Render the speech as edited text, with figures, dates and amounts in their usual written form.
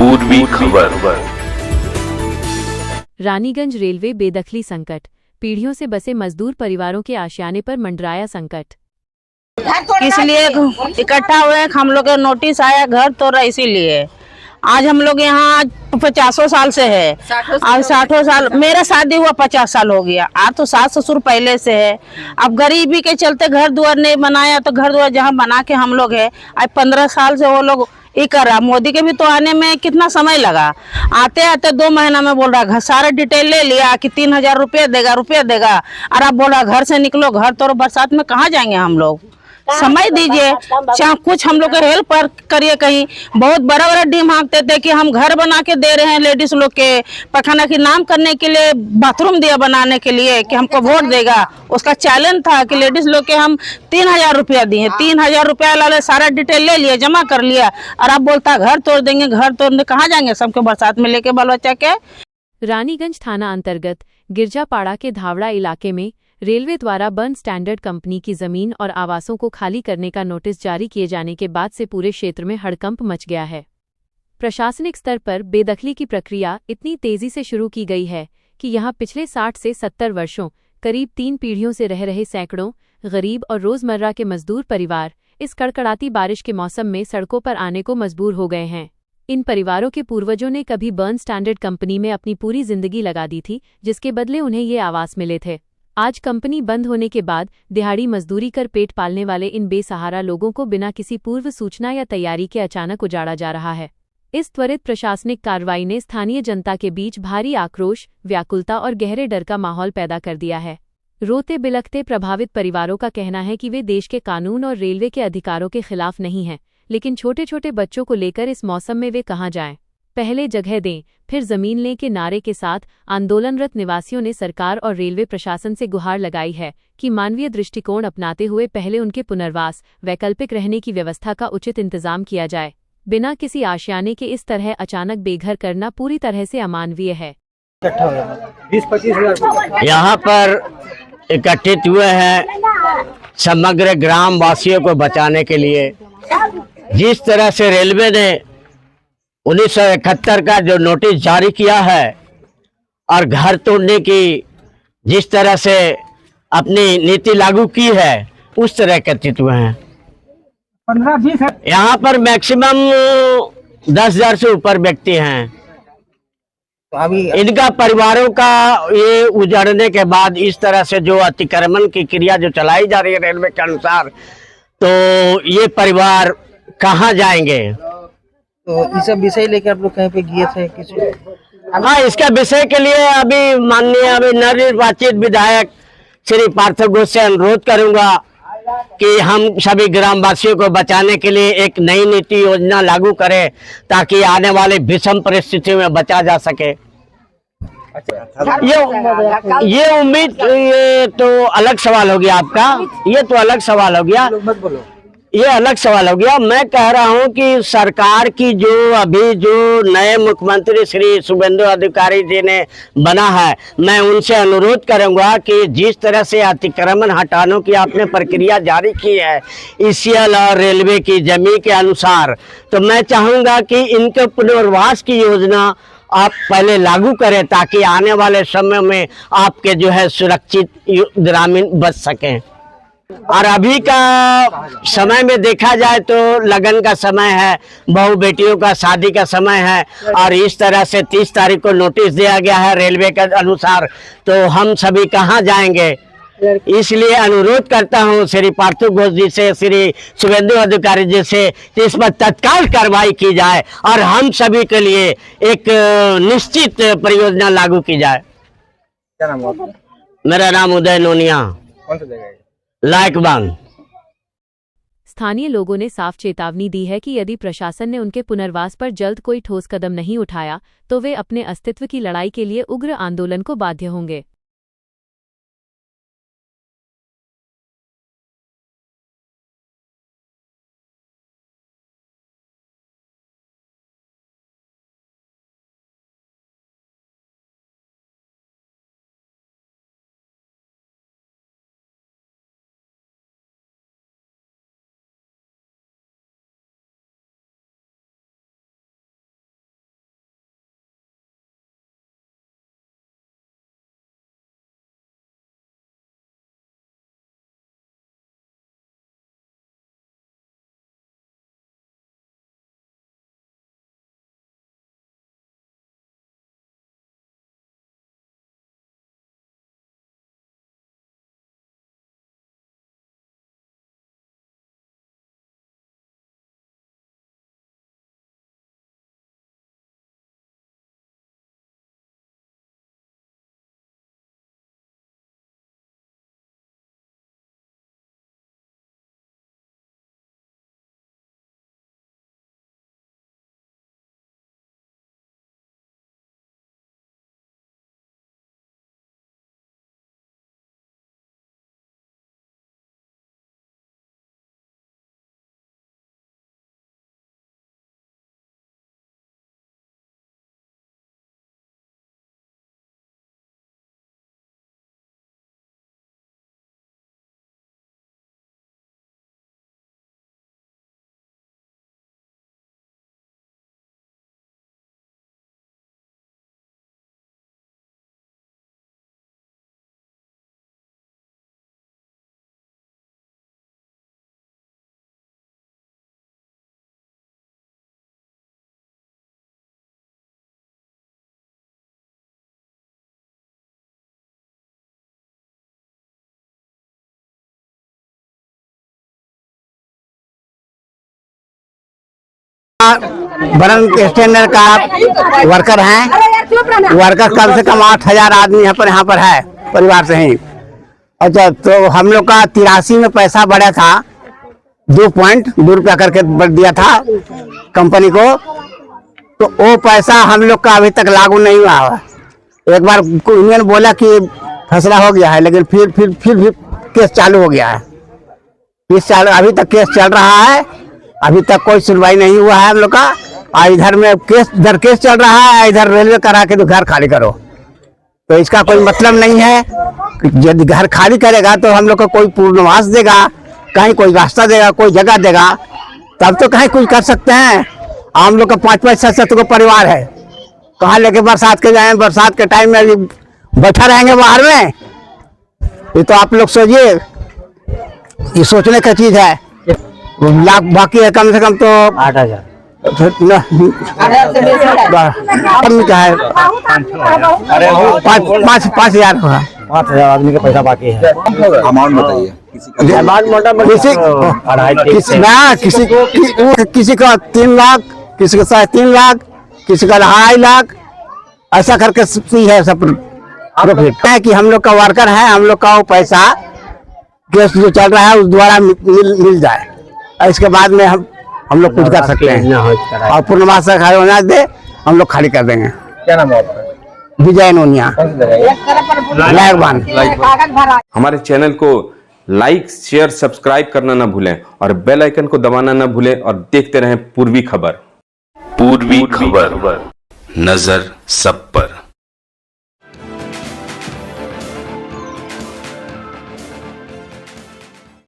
पूर्वी खबर। रानीगंज रेलवे बेदखली संकट, पीढ़ियों से बसे मजदूर परिवारों के आशियाने पर मंडराया संकट। किस लिए इकट्ठा हुए हैं? हम लोग का नोटिस आया घर तोड़ा, इसीलिए आज हम लोग यहाँ 50 साल से है। आज 60 साल, मेरा शादी हुआ 50 साल हो गया। आज तो सास ससुर पहले से है। अब गरीबी के चलते घर दुआर नहीं बनाया, तो घर दुआर जहाँ बना के हम लोग है। आज 15 साल से वो लोग ये कर रहा। मोदी के भी तो आने में कितना समय लगा। आते आते 2 महीना में बोल रहा, घर सारा डिटेल ले लिया कि 3000 रुपया देगा। और अब बोल रहा घर से निकलो, घर तो बरसात में कहाँ जाएंगे हम लोग? समय दीजिए, चाहे कुछ हम लोग को हेल्प करिए। कहीं बहुत बड़ा बड़ा डी मांगते थे कि हम घर बना के दे रहे हैं लेडीज लोग के पखाना की नाम करने के लिए, बाथरूम दिया बनाने के लिए कि हमको वोट देगा। उसका चैलेंज था कि लेडीज लोग के हम 3000 रुपया दिए। 3000 रुपया लाले सारा डिटेल ले लिया, जमा कर लिया। और अब बोलता घर तोड़ देंगे। घर तोड़ने कहाँ जाएंगे सबके बरसात में लेके बाल बच्चा के? रानीगंज थाना अंतर्गत गिरजापाड़ा के धावड़ा इलाके में रेलवे द्वारा बर्न स्टैंडर्ड कंपनी की जमीन और आवासों को खाली करने का नोटिस जारी किए जाने के बाद से पूरे क्षेत्र में हड़कंप मच गया है। प्रशासनिक स्तर पर बेदखली की प्रक्रिया इतनी तेजी से शुरू की गई है कि यहां पिछले 60 से 70 वर्षों, करीब 3 पीढ़ियों से रह रहे सैकड़ों गरीब और रोजमर्रा के मजदूर परिवार इस कड़कड़ाती बारिश के मौसम में सड़कों पर आने को मजबूर हो गए हैं। इन परिवारों के पूर्वजों ने कभी बर्न स्टैंडर्ड कंपनी में अपनी पूरी जिंदगी लगा दी थी, जिसके बदले उन्हें ये आवास मिले थे। आज कंपनी बंद होने के बाद दिहाड़ी मजदूरी कर पेट पालने वाले इन बेसहारा लोगों को बिना किसी पूर्व सूचना या तैयारी के अचानक उजाड़ा जा रहा है। इस त्वरित प्रशासनिक कार्रवाई ने स्थानीय जनता के बीच भारी आक्रोश, व्याकुलता और गहरे डर का माहौल पैदा कर दिया है। रोते बिलखते प्रभावित परिवारों का कहना है कि वे देश के कानून और रेलवे के अधिकारों के खिलाफ नहीं हैं, लेकिन छोटे छोटे बच्चों को लेकर इस मौसम में वे कहाँ जाएं? पहले जगह दें, फिर जमीन लें के नारे के साथ आंदोलनरत निवासियों ने सरकार और रेलवे प्रशासन से गुहार लगाई है कि मानवीय दृष्टिकोण अपनाते हुए पहले उनके पुनर्वास, वैकल्पिक रहने की व्यवस्था का उचित इंतजाम किया जाए। बिना किसी आशियाने के इस तरह अचानक बेघर करना पूरी तरह से अमानवीय है। 20-25 हजार यहाँ पर एकत्रित हुए हैं समग्र ग्राम वासियों को बचाने के लिए। जिस तरह से रेलवे ने 1971 का जो नोटिस जारी किया है और घर तोड़ने की जिस तरह से अपनी नीति लागू की है, उस तरह एकत्रित हुए हैं। 15-20 है। यहाँ पर मैक्सिमम 10,000 से ऊपर व्यक्ति हैं। तो अभी इनका परिवारों का ये उजाड़ने के बाद इस तरह से जो अतिक्रमण की क्रिया जो चलाई जा रही है रेलवे के अनुसार, तो ये परिवार कहाँ जाएंगे? तो इस सब विषय लेकर आप लोग कहीं पे गए थे किसी? हाँ, इसका विषय के लिए अभी माननीय नवनिर्वाचित विधायक श्री पार्थो घोष से अनुरोध करूंगा कि हम सभी ग्रामवासियों को बचाने के लिए एक नई नीति योजना लागू करें, ताकि आने वाले विषम परिस्थितियों में बचा जा सके। ये उम्मीद, ये तो अलग सवाल हो गया आपका। ये तो अलग सवाल हो गया, मत बोलो। ये अलग सवाल हो गया। मैं कह रहा हूं कि सरकार की जो अभी जो नए मुख्यमंत्री श्री शुभेंदु अधिकारी जी ने बना है, मैं उनसे अनुरोध करूंगा कि जिस तरह से अतिक्रमण हटाने की आपने प्रक्रिया जारी की है ईसीएल और रेलवे की जमीन के अनुसार, तो मैं चाहूंगा कि इनके पुनर्वास की योजना आप पहले लागू करें, ताकि आने वाले समय में आपके जो है सुरक्षित ग्रामीण बच सकें। और अभी का समय में देखा जाए तो लगन का समय है, बहू बेटियों का शादी का समय है, और इस तरह से 30 तारीख को नोटिस दिया गया है रेलवे के अनुसार, तो हम सभी कहाँ जाएंगे? इसलिए अनुरोध करता हूँ श्री पार्थो घोष जी से, श्री शुभेंदु अधिकारी जी से, इस पर तत्काल कार्रवाई की जाए और हम सभी के लिए एक निश्चित परियोजना लागू की जाए। क्या नाम है आपका? मेरा नाम उदय नोनिया, कौन सा जगह है? लाइकबान। स्थानीय लोगों ने साफ चेतावनी दी है कि यदि प्रशासन ने उनके पुनर्वास पर जल्द कोई ठोस कदम नहीं उठाया, तो वे अपने अस्तित्व की लड़ाई के लिए उग्र आंदोलन को बाध्य होंगे। बरन स्टैंडर्ड का वर्कर हैं। वर्कर कम से कम 8,000 आदमी यहाँ पर है परिवार से ही। अच्छा, तो हम लोग का 83 में पैसा बढ़ा था, 2.2 रुपया करके बढ़ दिया था कंपनी को। तो वो पैसा हम लोग का अभी तक लागू नहीं हुआ है। एक बार यूनियन बोला कि फैसला हो गया है, लेकिन फिर भी केस चालू हो गया है। अभी तक केस चल रहा है, अभी तक कोई सुनवाई नहीं हुआ है हम लोग का। और इधर में केस चल रहा है, इधर रेलवे करा के तो घर खाली करो। तो इसका कोई मतलब नहीं है। यदि घर खाली करेगा तो हम लोग को कोई पूर्वास देगा, कहीं कोई रास्ता देगा, कोई जगह देगा, तब तो कहीं कुछ कर सकते हैं। हम लोग का 5-5 7 को परिवार है, कहाँ लेके बरसात के जाए? बरसात के टाइम में बैठा रहेंगे बाहर में? ये तो आप लोग सोचिए, ये सोचने का चीज है। लाख बाकी है, कम से कम तो 8,000 क्या है, 5,000 होगा। 5,000 आदमी का पैसा बाकी है। अमाउंट बताइए। किसी का 3 लाख, किसी का 3.5 लाख, किसी का 2.5 लाख, ऐसा करके है सब प्रॉफिट है। कि हम लोग का वर्कर है, हम लोग का वो पैसा केस जो चल रहा है उस द्वारा मिल जाए, और इसके बाद में हम लोग कुछ कर सकते हैं। और पूर्णमास खाली होना दे, हम लोग खाली कर देंगे। क्या नाम है आपका? विजय नोनिया, हमारे चैनल को लाइक, शेयर, सब्सक्राइब करना ना भूलें और बेल आइकन को दबाना ना भूलें और देखते रहें पूर्वी खबर। पूर्वी खबर, नजर सब पर।